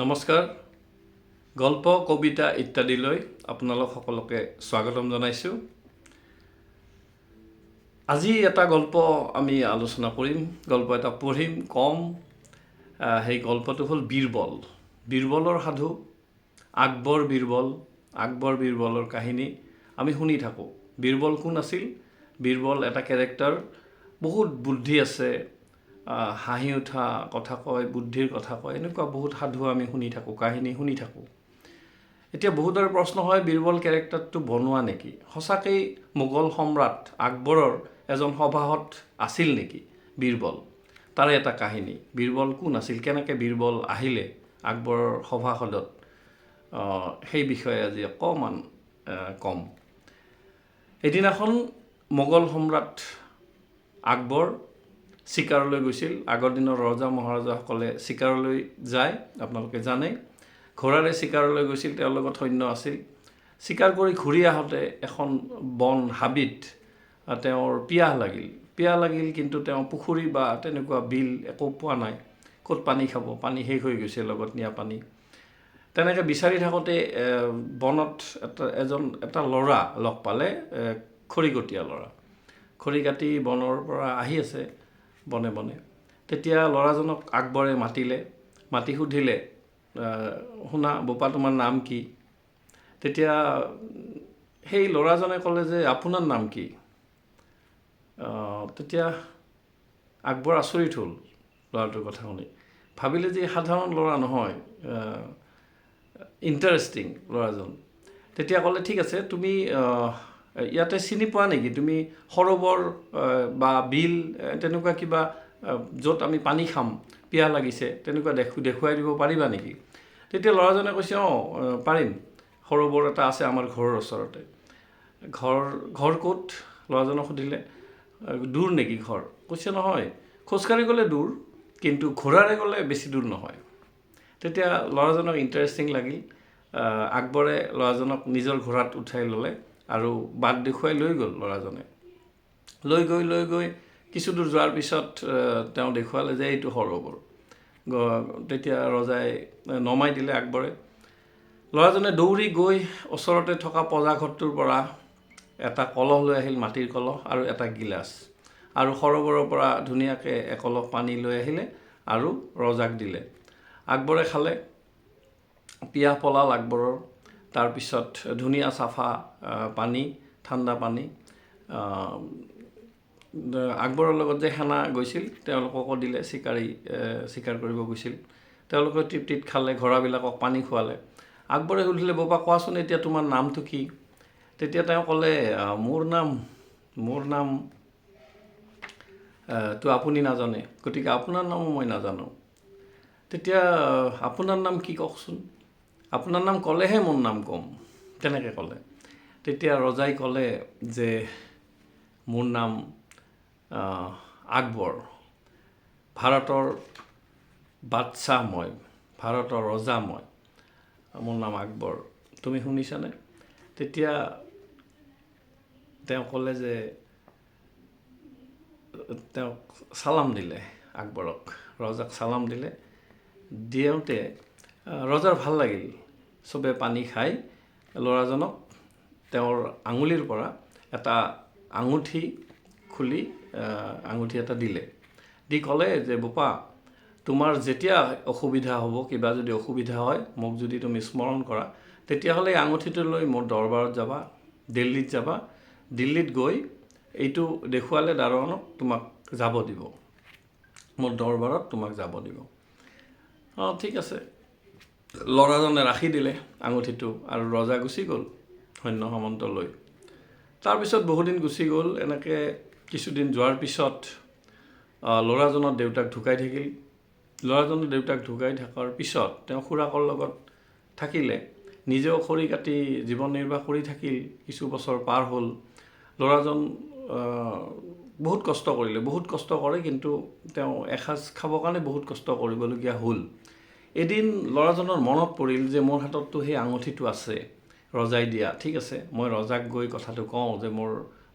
নমস্কাৰ গল্প কবিতা ইত্যাদিলৈ আপোনালোক সকলোকে স্বাগতম জনাইছোঁ। আজি এটা গল্প আমি আলোচনা কৰিম, গল্প এটা পঢ়িম কম। সেই গল্পটো হ'ল বীৰবল। বীৰবলৰ সাধু, আকবৰ বীৰবলৰ কাহিনী আমি শুনি থাকোঁ। বীৰবল কোন আছিল? বীৰবল এটা কেৰেক্টাৰ, বহুত বুদ্ধি আছে, হাঁহি উঠা কথা কয়, বুদ্ধিৰ কথা কয়, এনেকুৱা বহুত সাধু আমি শুনি থাকোঁ, কাহিনী শুনি থাকোঁ। এতিয়া বহুতৰে প্ৰশ্ন হয়, বীৰবল কেৰেক্টাৰটো বনোৱা নেকি? সঁচাকেই মোগল সম্ৰাট আকবৰৰ এজন সভাসদ আছিল নেকি বীৰবল? তাৰে এটা কাহিনী। বীৰবল কোন আছিল, কেনেকৈ বীৰবল আহিলে আকবৰৰ সভাসদত, সেই বিষয়ে আজি অকণমান কম। এদিনাখন মোগল সম্ৰাট আকবৰ চিকাৰলৈ গৈছিল। আগৰ দিনৰ ৰজা মহাৰজাসকলে চিকাৰলৈ যায়, আপোনালোকে জানে। ঘোঁৰাৰে চিকাৰলৈ গৈছিল, তেওঁৰ লগত সৈন্য আছিল। চিকাৰ কৰি ঘূৰি আহোঁতে এখন বন হাবিত তেওঁৰ পিয়াহ লাগিল, কিন্তু তেওঁ পুখুৰী বা তেনেকুৱা বিল একো পোৱা নাই। ক'ত পানী খাব? পানী শেষ হৈ গৈছে, লগত নিয়া পানী। তেনেকৈ বিচাৰি থাকোঁতে বনত এটা ল'ৰা লগ পালে, খৰিকটীয়া ল'ৰা। খৰি কাটি বনৰ পৰা আহি আছে বনে বনে। তেতিয়া ল'ৰাজনক আকবৰে মাতি সুধিলে, শুনা বোপা, তোমাৰ নাম কি? তেতিয়া সেই ল'ৰাজনে ক'লে যে, আপোনাৰ নাম কি? তেতিয়া আকবৰ আচৰিত হ'ল ল'ৰাটোৰ কথা শুনি। ভাবিলে যে সাধাৰণ ল'ৰা নহয়, ইণ্টাৰেষ্টিং ল'ৰাজন। তেতিয়া ক'লে, ঠিক আছে, তুমি ইয়াতে চিনি পোৱা নেকি? তুমি সৰোবৰ বা বিল তেনেকুৱা কিবা য'ত আমি পানী খাম, পিয়াহ লাগিছে, তেনেকুৱা দেখুৱাই দিব পাৰিবা নেকি? তেতিয়া ল'ৰাজনে কৈছে, পাৰিম, সৰোবৰ এটা আছে আমাৰ ঘৰৰ ওচৰতে। ঘৰ ক'ত? ল'ৰাজনক সুধিলে। দূৰ নেকি ঘৰ? কৈছে, নহয়, খোজকাঢ়ি গ'লে দূৰ, কিন্তু ঘোঁৰাৰে গ'লে বেছি দূৰ নহয়। তেতিয়া ল'ৰাজনক ইণ্টাৰেষ্টিং লাগিল। আকবৰে ল'ৰাজনক নিজৰ ঘোঁৰাত উঠাই ল'লে আৰু বাট দেখুৱাই লৈ গ'ল ল'ৰাজনে। লৈ গৈ কিছু দূৰ যোৱাৰ পিছত তেওঁ দেখুৱালে যে এইটো সৰোবৰ। তেতিয়া ৰজাই নমাই দিলে আকবৰে। ল'ৰাজনে দৌৰি গৈ ওচৰতে থকা পঁজাঘৰটোৰ পৰা এটা কলহ লৈ আহিল, মাটিৰ কলহ, আৰু এটা গিলাচ, আৰু সৰোবৰৰ পৰা ধুনীয়াকৈ একলহ পানী লৈ আহিলে আৰু ৰজাক দিলে। আকবৰে খালে, পিয়াহ পলাল আকবৰৰ। তাৰপিছত ধুনীয়া চাফা পানী, ঠাণ্ডা পানী। আকবৰৰ লগত যে সেনা গৈছিল তেওঁলোককো দিলে, চিকাৰ কৰিব গৈছিল। তেওঁলোকে তৃপ্তিত খালে, ঘোঁৰাবিলাকক পানী খোৱালে। আকবৰে সুধিলে, বোপা কোৱাচোন এতিয়া তোমাৰ নামটো কি? তেতিয়া তেওঁ ক'লে, মোৰ নাম তো আপুনি নাজানে, গতিকে আপোনাৰ নামো মই নাজানো। তেতিয়া আপোনাৰ নাম কি কওকচোন? আপোনাৰ নাম ক'লেহে মোৰ নাম ক'ম, তেনেকৈ ক'লে। তেতিয়া ৰজাই ক'লে যে, মোৰ নাম আকবৰ, ভাৰতৰ বাদশ্বাহ মই, ভাৰতৰ ৰজা মই, মোৰ নাম আকবৰ, তুমি শুনিছানে? তেতিয়া তেওঁ ক'লে যে, তেওঁক চালাম দিলে, আকবৰক, ৰজাক চালাম দিলে। দিওঁতে ৰজাৰ ভাল লাগিল। চবে পানী খাই ল'ৰাজনক তেওঁৰ আঙুলিৰ পৰা এটা আঙুঠি খুলি আঙুঠি এটা দিলে। দি ক'লে যে, বোপা, তোমাৰ যেতিয়া অসুবিধা হ'ব, কিবা যদি অসুবিধা হয়, মোক যদি তুমি স্মৰণ কৰা, তেতিয়াহ'লে এই আঙুঠিটো লৈ মোৰ দৰবাৰত যাবা, দিল্লীত যাবা। দিল্লীত গৈ এইটো দেখুৱালে দাৰোৱানক, তোমাক যাব দিব, মোৰ দৰবাৰত তোমাক যাব দিব। ঠিক আছে। ল'ৰাজনে ৰাখি দিলে আঙুঠিটো, আৰু ৰজা গুচি গ'ল সৈন্য সামন্ত লৈ। তাৰপিছত বহুদিন গুচি গ'ল। এনেকৈ কিছুদিন যোৱাৰ পিছত ল'ৰাজনৰ দেউতাক ঢুকাই থাকিল। ল'ৰাজনৰ দেউতাক ঢুকাই থকাৰ পিছত তেওঁ খুৰাকৰ লগত থাকিলে, নিজেও খৰি কাটি জীৱন নিৰ্বাহ কৰি থাকিল। কিছু বছৰ পাৰ হ'ল। ল'ৰাজন বহুত কষ্ট কৰিলে, বহুত কষ্ট কৰে, কিন্তু তেওঁ এসাঁজ খাবৰ কাৰণে বহুত কষ্ট কৰিবলগীয়া হ'ল। এদিন ল'ৰাজনৰ মনত পৰিল যে, মোৰ হাতততো সেই আঙুঠিটো আছে, ৰজাই দিয়া। ঠিক আছে, মই ৰজাক গৈ কথাটো কওঁ যে মোৰ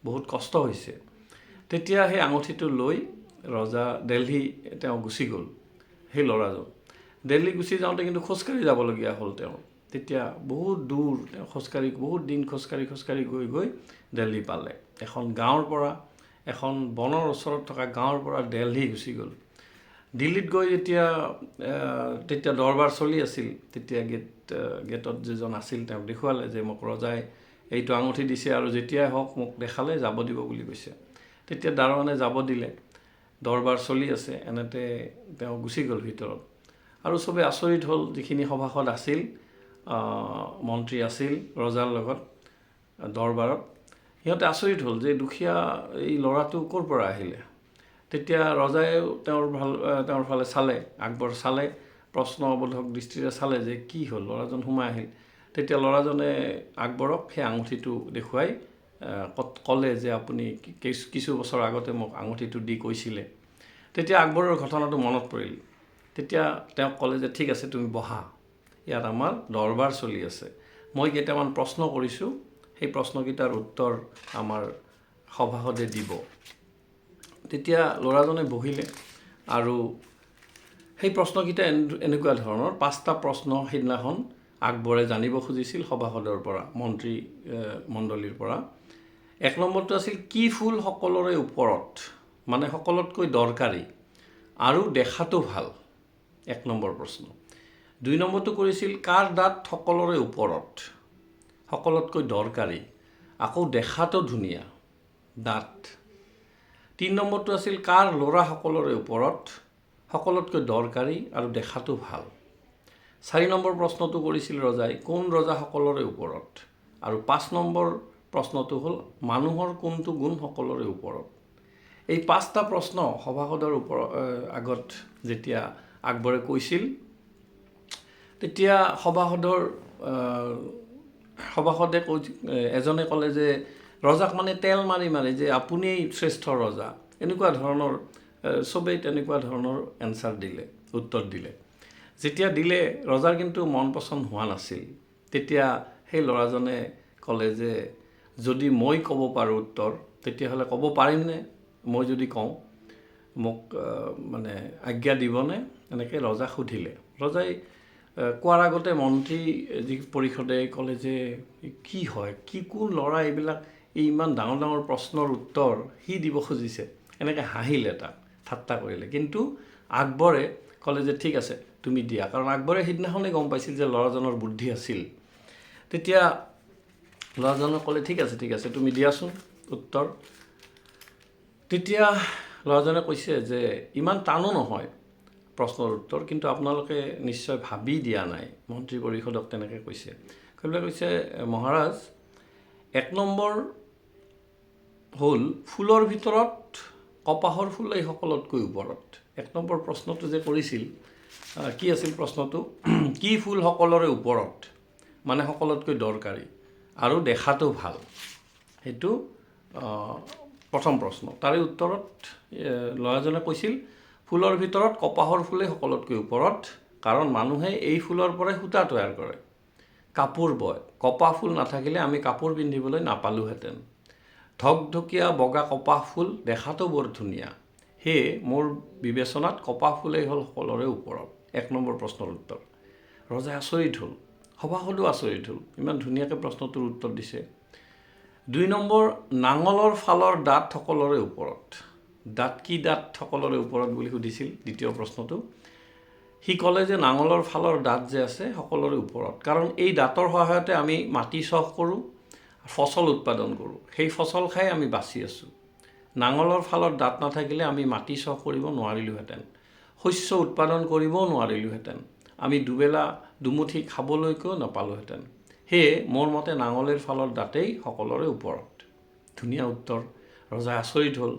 বহুত কষ্ট হৈছে। তেতিয়া সেই আঙুঠিটো লৈ ৰজা দিল্লী তেওঁ গুচি গ'ল, সেই ল'ৰাজন। দিল্লী গুচি যাওঁতে কিন্তু খোজকাঢ়ি যাবলগীয়া হ'ল তেওঁ। তেতিয়া বহুত দূৰ তেওঁ খোজকাঢ়ি বহুত দিন খোজকাঢ়ি গৈ দিল্লী পালে। এখন গাঁৱৰ পৰা, এখন বনৰ ওচৰত থকা গাঁৱৰ পৰা দিল্লী গুচি গ'ল। দিল্লীত গৈ তেতিয়া দৰবাৰ চলি আছিল। তেতিয়া গেটত যিজন আছিল তেওঁক দেখুৱালে যে মোক ৰজাই এইটো আঙুঠি দিছে আৰু যেতিয়াই হওক মোক দেখালে যাব দিব বুলি কৈছে। তেতিয়া দাৰোৱানে যাব দিলে। দৰবাৰ চলি আছে, এনেতে তেওঁ গুচি গ'ল ভিতৰত। আৰু চবেই আচৰিত হ'ল, যিখিনি সভাসদ আছিল, মন্ত্ৰী আছিল ৰজাৰ লগত দৰবাৰত, সিহঁতে আচৰিত হ'ল যে দুখীয়া এই ল'ৰাটো ক'ৰ পৰা আহিলে। তেতিয়া ৰজাইও তেওঁৰ ফালে চালে, আকবৰ চালে, প্ৰশ্নবোধক দৃষ্টিৰে চালে যে কি হ'ল, ল'ৰাজন সোমাই আহিল। তেতিয়া ল'ৰাজনে আকবৰক সেই আঙুঠিটো দেখুৱাই ক'লে যে আপুনি কিছু বছৰ আগতে মোক আঙুঠিটো দি কৈছিলে। তেতিয়া আকবৰৰ ঘটনাটো মনত পৰিল। তেতিয়া তেওঁক ক'লে যে ঠিক আছে, তুমি বহা, ইয়াত আমাৰ দৰবাৰ চলি আছে, মই কেইটামান প্ৰশ্ন কৰিছোঁ, সেই প্ৰশ্নকেইটাৰ উত্তৰ আমাৰ সভাসদে দিব। তেতিয়া ল'ৰাজনে বহিলে আৰু সেই প্ৰশ্নকেইটা এনেকুৱা ধৰণৰ 5টা প্ৰশ্ন সেইদিনাখন আকবৰে জানিব খুজিছিল সভাসদৰ পৰা, মন্ত্ৰী মণ্ডলীৰ পৰা। 1 নম্বৰটো আছিল কি ফুল সকলোৰে ওপৰত, মানে সকলোতকৈ দৰকাৰী আৰু দেখাটো ভাল, 1 নম্বৰ প্ৰশ্ন। 2 নম্বৰটো কৰিছিল কাৰ দাঁত সকলোৰে ওপৰত, সকলোতকৈ দৰকাৰী, আকৌ দেখাটো ধুনীয়া দাঁত। 3 নম্বৰটো আছিল কাৰ ল'ৰা সকলোৰে ওপৰত, সকলোতকৈ দৰকাৰী আৰু দেখাটো ভাল। 4 নম্বৰ প্ৰশ্নটো কৰিছিল ৰজাই কোন ৰজা সকলোৰে ওপৰত, আৰু 5 নম্বৰ প্ৰশ্নটো হ'ল মানুহৰ কোনটো গুণ সকলোৰে ওপৰত। এই 5টা প্ৰশ্ন সভাসদৰ আগত যেতিয়া আকবৰে কৈছিল, তেতিয়া সভাসদে এজনে ক'লে যে ৰজাক মানে তেল মাৰি যে আপুনিই শ্ৰেষ্ঠ ৰজা, এনেকুৱা ধৰণৰ চবেই তেনেকুৱা ধৰণৰ এনচাৰ দিলে, উত্তৰ দিলে। যেতিয়া দিলে ৰজাৰ কিন্তু মন পচন্দ হোৱা নাছিল। তেতিয়া সেই ল'ৰাজনে ক'লে যে যদি মই ক'ব পাৰোঁ উত্তৰ, তেতিয়াহ'লে ক'ব পাৰিমনে, মই যদি কওঁ মোক মানে আজ্ঞা দিবনে, এনেকৈ ৰজাক সুধিলে। ৰজাই কোৱাৰ আগতে মন্ত্ৰী যি পৰিষদে ক'লে যে কি হয়, কোন ল'ৰা এইবিলাক, ইমান ডাঙৰ ডাঙৰ প্ৰশ্নৰ উত্তৰ সি দিব খুজিছে, এনেকৈ হাঁহিলে, তাক ঠাট্টা কৰিলে। কিন্তু আকবৰে ক'লে যে ঠিক আছে তুমি দিয়া, কাৰণ আকবৰে সিদিনাখনেই গম পাইছিল যে ল'ৰাজনৰ বুদ্ধি আছিল। তেতিয়া ল'ৰাজনে ক'লে ঠিক আছে তুমি দিয়াচোন উত্তৰ। তেতিয়া ল'ৰাজনে কৈছে যে ইমান টানো নহয় প্ৰশ্নৰ উত্তৰ, কিন্তু আপোনালোকে নিশ্চয় ভাবি দিয়া নাই, মন্ত্ৰী পৰিষদক তেনেকৈ কৈছে। কৈছে মহাৰাজ, 1 নম্বৰ হ'ল ফুলৰ ভিতৰত কপাহৰ ফুলেই সকলোতকৈ ওপৰত। 1 নম্বৰ প্ৰশ্নটো যে কৰিছিল, কি আছিল প্ৰশ্নটো, কি ফুল সকলোৰে ওপৰত, মানে সকলোতকৈ দৰকাৰী আৰু দেখাটো ভাল, সেইটো প্ৰথম প্ৰশ্ন। তাৰে উত্তৰত ল'ৰাজনে কৈছিল ফুলৰ ভিতৰত কপাহৰ ফুলেই সকলোতকৈ ওপৰত, কাৰণ মানুহে এই ফুলৰ পৰাই সূতা তৈয়াৰ কৰে, কাপোৰ বয়, কপাহ ফুল নাথাকিলে আমি কাপোৰ পিন্ধিবলৈ নাপালোহেঁতেন। ঢকঢকীয়া বগা কপাহ ফুল দেখাটো বৰ ধুনীয়া, সেয়ে মোৰ বিবেচনাত কপাহ ফুলেই হ'ল সকলোৰে ওপৰত। 1 নম্বৰ প্ৰশ্নৰ উত্তৰ। ৰজাই আচৰিত হ'ল, সভাসদো আচৰিত হ'ল, ইমান ধুনীয়াকৈ প্ৰশ্নটোৰ উত্তৰ দিছে। 2 নম্বৰ, নাঙলৰ ফালৰ দাঁত সকলোৰে ওপৰত। দাঁত কি দাঁত সকলোৰে ওপৰত বুলি সুধিছিল দ্বিতীয় প্ৰশ্নটো। সি ক'লে যে নাঙলৰ ফালৰ দাঁত যে আছে সকলোৰে ওপৰত, কাৰণ এই দাঁতৰ সহায়তে আমি মাটি চহ কৰোঁ, ফচল উৎপাদন কৰোঁ, সেই ফচল খাই আমি বাচি আছোঁ। নাঙলৰ ফালৰ দাঁত নাথাকিলে আমি মাটি চহ কৰিব নোৱাৰিলোহেঁতেন, শস্য উৎপাদন কৰিবও নোৱাৰিলোহেঁতেন, আমি দুবেলা দুমুঠি খাবলৈকো নাপালোহেঁতেন। সেয়ে মোৰ মতে নাঙলৰ ফালৰ দাঁতেই সকলোৰে ওপৰত। ধুনীয়া উত্তৰ, ৰজাই আচৰিত হ'ল।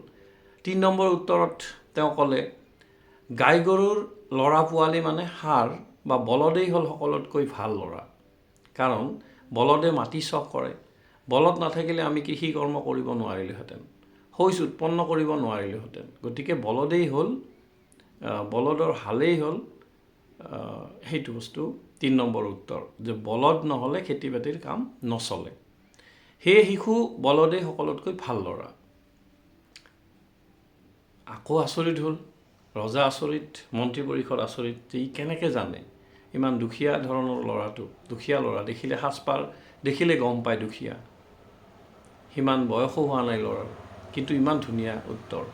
3 নম্বৰ উত্তৰত তেওঁ ক'লে গাই গৰুৰ ল'ৰা পোৱালি মানে ষাঁড় বা বলদেই হ'ল সকলোতকৈ ভাল ল'ৰা, কাৰণ বলদে মাটি চহ কৰে, বলদ নাথাকিলে আমি কৃষি কৰ্ম কৰিব নোৱাৰিলোহেঁতেন, শস্য উৎপন্ন কৰিব নোৱাৰিলোহেঁতেন। গতিকে বলদেই হ'ল, বলদৰ হালেই হ'ল সেইটো বস্তু 3 নম্বৰ উত্তৰ, যে বলদ নহ'লে খেতি বাতিৰ কাম নচলে, সেয়ে শিশু বলদেই সকলোতকৈ ভাল ল'ৰা। আকৌ আচৰিত হ'ল, ৰজা আচৰিত, মন্ত্ৰী পৰিষদ আচৰিত, যে ই কেনেকৈ জানে, ইমান দুখীয়া ধৰণৰ ল'ৰাটো, দুখীয়া ল'ৰা, দেখিলে সাজপাৰ দেখিলে গম পায় দুখীয়া, সিমান বয়সো হোৱা নাই ল'ৰাৰ, কিন্তু ইমান ধুনীয়া উত্তৰ।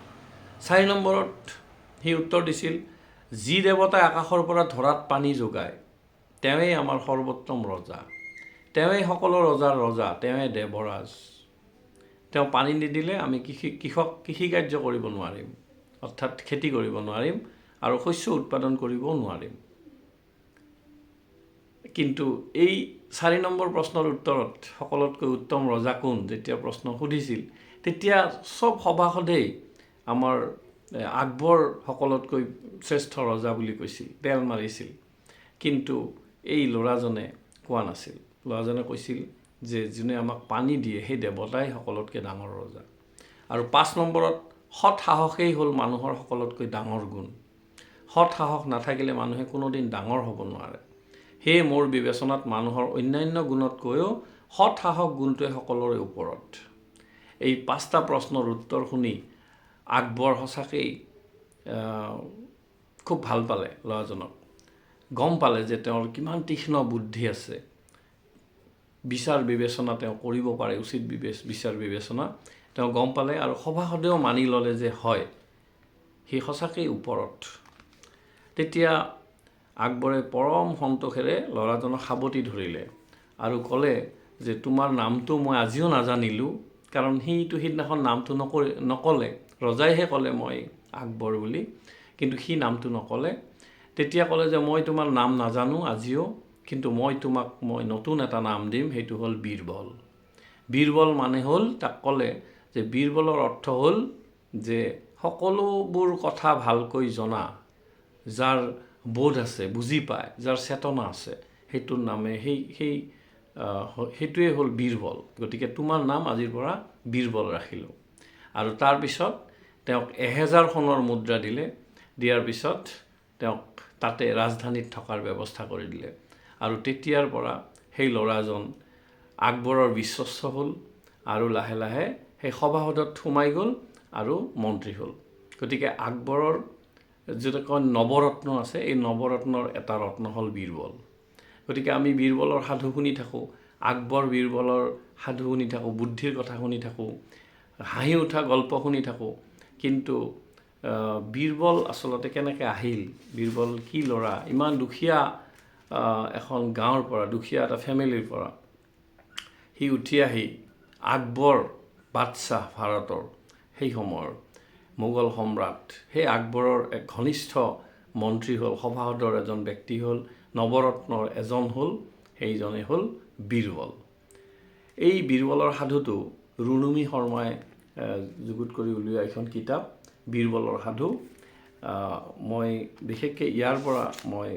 4 নম্বৰত সি উত্তৰ দিছিল, যি দেৱতাই আকাশৰ পৰা ধৰাত পানী যোগায় তেওঁৱেই আমাৰ সৰ্বোত্তম ৰজা, তেওঁৱেই সকলো ৰজাৰ ৰজা, তেওঁৱেই দেৱৰাজ। তেওঁ পানী নিদিলে আমি কৃষিকাৰ্য কৰিব নোৱাৰিম, অৰ্থাৎ খেতি কৰিব নোৱাৰিম আৰু শস্য উৎপাদন কৰিবও নোৱাৰিম। কিন্তু এই 4 নম্বৰ প্ৰশ্নৰ উত্তৰত সকলোতকৈ উত্তম ৰজা কোন যেতিয়া প্ৰশ্ন সুধিছিল, তেতিয়া চব সভাসদেই আমাৰ আকবৰ সকলোতকৈ শ্ৰেষ্ঠ ৰজা বুলি কৈছিল, তেল মাৰিছিল। কিন্তু এই ল'ৰাজনে কোৱা নাছিল। ল'ৰাজনে কৈছিল যে যোনে আমাক পানী দিয়ে সেই দেৱতাই সকলোতকৈ ডাঙৰ ৰজা। আৰু 5 নম্বৰত সৎ সাহসেই হ'ল মানুহৰ সকলোতকৈ ডাঙৰ গুণ। সৎ সাহস নাথাকিলে মানুহে কোনোদিন ডাঙৰ হ'ব নোৱাৰে। সেয়ে মোৰ বিবেচনাত মানুহৰ অন্যান্য গুণতকৈও সৎ সাহস গুণটোৱে সকলোৰে ওপৰত। এই 5টা প্ৰশ্নৰ উত্তৰ শুনি আকবৰ সঁচাকেই খুব ভাল পালে ল'ৰাজনক। গম পালে যে তেওঁৰ কিমান তীক্ষ্ণ বুদ্ধি আছে, বিচাৰ বিবেচনা তেওঁ কৰিব পাৰে, উচিত বিচাৰ বিবেচনা তেওঁ গম পালে। আৰু সভাসদেও মানি ল'লে যে হয়, সি সঁচাকেই ওপৰত। তেতিয়া আকবৰে পৰম সন্তোষেৰে ল'ৰাজনক সাৱটি ধৰিলে আৰু ক'লে যে তোমাৰ নামটো মই আজিও নাজানিলোঁ, কাৰণ সিটো সিদিনাখন নামটো নক'লে, ৰজাইহে ক'লে মই আকবৰ বুলি, কিন্তু সি নামটো নক'লে। তেতিয়া ক'লে যে মই তোমাৰ নাম নাজানো আজিও, কিন্তু মই তোমাক নতুন এটা নাম দিম, সেইটো হ'ল বীৰবল। বীৰবল মানে হ'ল, তাক ক'লে যে বীৰবলৰ অৰ্থ হ'ল যে সকলোবোৰ কথা ভালকৈ জনা, যাৰ বোধ আছে, বুজি পায়, যাৰ চেতনা আছে, সেইটোৰ নামে সেইটোৱে হ'ল বীৰবল। গতিকে তোমাৰ নাম আজিৰ পৰা বীৰবল ৰাখিলোঁ। আৰু তাৰপিছত তেওঁক 1000 সোণৰ মুদ্ৰা দিলে। দিয়াৰ পিছত তেওঁক তাতে ৰাজধানীত থকাৰ ব্যৱস্থা কৰি দিলে। আৰু তেতিয়াৰ পৰা সেই ল'ৰাজন আকবৰৰ বিশ্বস্ত হ'ল আৰু লাহে লাহে সেই সভাসদত সোমাই গ'ল আৰু মন্ত্ৰী হ'ল। গতিকে আকবৰৰ যিটো কয় নৱৰত্ন আছে, এই নৱৰত্নৰ এটা ৰত্ন হ'ল বীৰবল। গতিকে আমি বীৰবলৰ সাধু শুনি থাকোঁ, আকবৰ বীৰবলৰ সাধু শুনি থাকোঁ, বুদ্ধিৰ কথা শুনি থাকোঁ, হাঁহি উঠা গল্প শুনি থাকোঁ, কিন্তু বীৰবল আচলতে কেনেকৈ আহিল, বীৰবল কি ল'ৰা, ইমান দুখীয়া এখন গাঁৱৰ পৰা, দুখীয়া এটা ফেমিলিৰ পৰা সি উঠি আহি আকবৰ বাদশ্বাহ ভাৰতৰ সেই সময়ৰ মোগল সম্ৰাট, সেই আকবৰৰ এক ঘনিষ্ঠ মন্ত্ৰী হ'ল, সভাসদৰ এজন ব্যক্তি হ'ল, নৱৰত্নৰ এজন হ'ল, সেইজনে হ'ল বীৰবল। এই বীৰবলৰ সাধুটো ৰুণুমী শৰ্মাই যুগুত কৰি উলিওৱা এখন কিতাপ বীৰবলৰ সাধু। মই বিশেষকৈ ইয়াৰ পৰা মই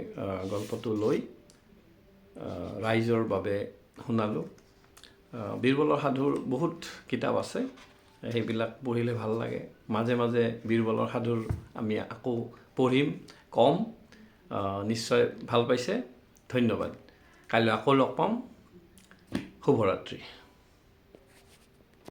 গল্পটো লৈ ৰাইজৰ বাবে শুনালোঁ। বীৰবলৰ সাধুৰ বহুত কিতাপ আছে, সেইবিলাক পঢ়িলে ভাল লাগে। মাজে মাজে বীৰবলৰ সাধুৰ আমি আকৌ পঢ়িম, ক'ম। নিশ্চয় ভাল পাইছে। ধন্যবাদ। কাইলৈ আকৌ লগ পাম। শুভৰাত্ৰি।